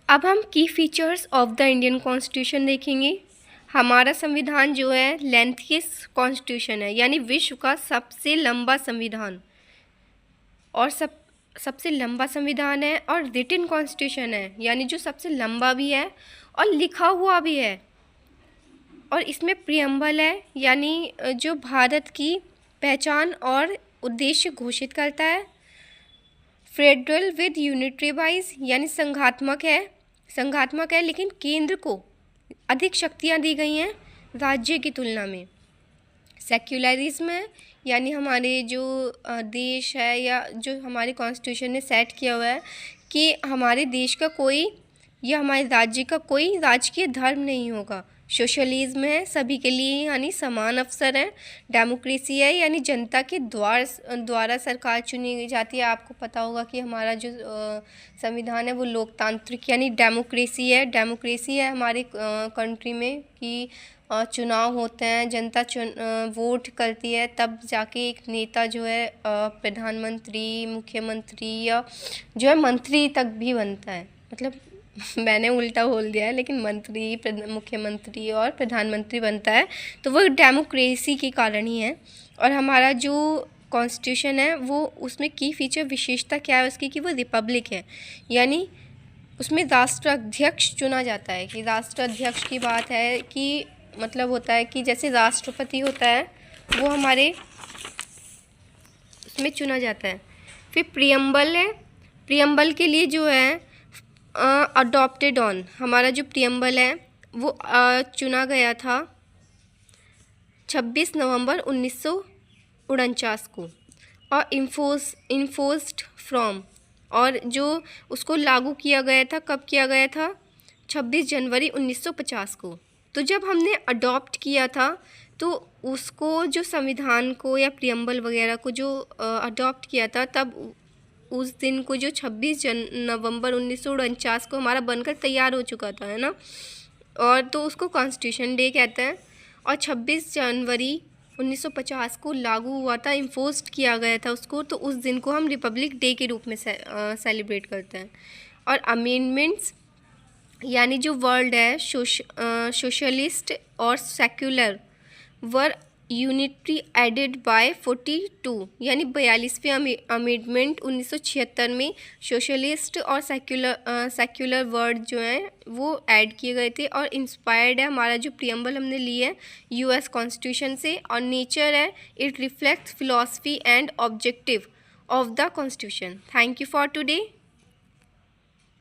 अब हम की features of the Indian constitution देखेंगे। हमारा संविधान जो है लेंथीएस्ट कॉन्स्टिट्यूशन है, यानी विश्व का सबसे लंबा संविधान और सबसे लंबा संविधान है, और रिटन कॉन्स्टिट्यूशन है, यानी जो सबसे लंबा भी है और लिखा हुआ भी है। और इसमें प्रियम्बल है, यानी जो भारत की पहचान और उद्देश्य घोषित करता है। फेडरल विद यूनिटरी वाइज, यानी संघात्मक है, लेकिन केंद्र को अधिक शक्तियां दी गई हैं राज्य की तुलना में। सेक्युलरिज्म है, यानी हमारे जो देश है या जो हमारे कॉन्स्टिट्यूशन ने सेट किया हुआ है कि हमारे देश का कोई या हमारे राज्य का कोई राजकीय धर्म नहीं होगा। सोशलिज्म है, सभी के लिए यानी समान अवसर है। डेमोक्रेसी है, यानी जनता के द्वारा सरकार चुनी जाती है। आपको पता होगा कि हमारा जो संविधान है वो लोकतांत्रिक यानी डेमोक्रेसी है हमारे कंट्री में कि चुनाव होते हैं, जनता वोट करती है, तब जाके एक नेता जो है प्रधानमंत्री, मुख्यमंत्री या जो है मंत्री तक भी बनता है। मतलब मैंने उल्टा बोल दिया है, लेकिन मंत्री, मुख्यमंत्री और प्रधानमंत्री बनता है, तो वो डेमोक्रेसी के कारण ही है। और हमारा जो कॉन्स्टिट्यूशन है वो उसमें की फीचर विशेषता क्या है उसकी कि वो रिपब्लिक है, यानी उसमें राष्ट्राध्यक्ष चुना जाता है। कि राष्ट्राध्यक्ष की बात है कि मतलब होता है कि जैसे राष्ट्रपति होता है वो हमारे उसमें चुना जाता है। फिर प्रियम्बल है, प्रियम्बल के लिए जो है अडॉप्टेड ऑन, हमारा जो प्रियम्बल है वो चुना गया था 26 नवंबर 1949 को, और इन्फोर्स्ड फ्रॉम, और जो उसको लागू किया गया था, कब किया गया था? 26 जनवरी 1950 को। तो जब हमने अडॉप्ट किया था तो उसको जो संविधान को या प्रियम्बल वगैरह को जो अडॉप्ट किया था, तब उस दिन को जो 26 नवंबर 1949 को हमारा बनकर तैयार हो चुका था, है ना। और तो उसको कॉन्स्टिट्यूशन डे कहते हैं। और 26 जनवरी 1950 को लागू हुआ था, इन्फोर्स्ड किया गया था उसको, तो उस दिन को हम रिपब्लिक डे के रूप में सेलिब्रेट करते हैं। और अमेंडमेंट्स, यानी जो वर्ड है सोशलिस्ट और secular were unitary added by 42, यानी 42वें अमेंडमेंट 1976 में सोशलिस्ट और सेक्युलर वर्ड जो हैं वो ऐड किए गए थे। और इंस्पायर्ड है हमारा जो प्रियम्बल हमने ली है यूएस कॉन्स्टिट्यूशन से। और नेचर है, it reflects philosophy and objective of the constitution. Thank you for today.